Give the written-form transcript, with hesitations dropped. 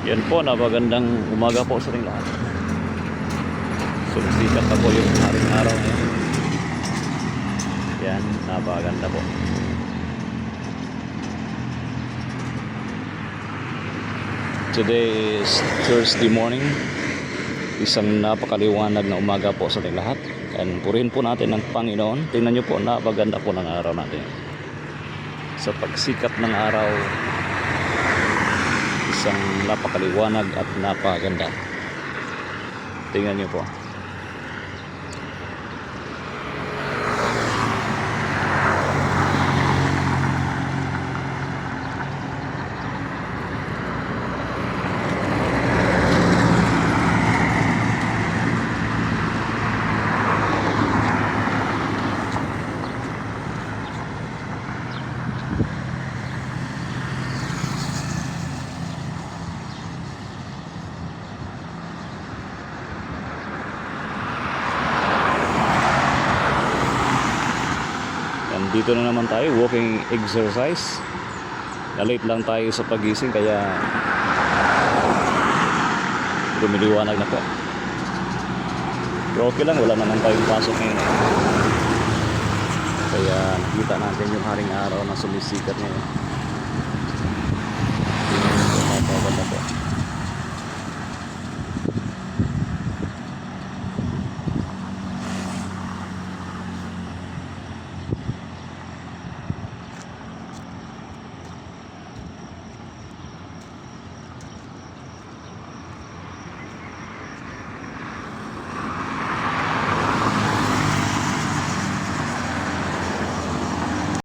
Yan po, napagandang umaga po sa ating lahat. Sumisikat na po yung haring araw ngayon. Yan, napaganda po. Today is Thursday morning. Isang napakaliwanag na umaga po sa ating lahat. And purihin po natin ang Panginoon. Tingnan nyo po, napaganda po ng araw natin. Sa pagsikat ng araw, isang napakaliwanag at napaganda. Tingnan nyo po. Dito na naman tayo, walking exercise. Na-late lang tayo sa pagising kaya lumiliwanag na po. Pero okay lang, wala naman tayong pasok ngayon. Kaya nakita natin yung haring araw na sumisikat ngayon.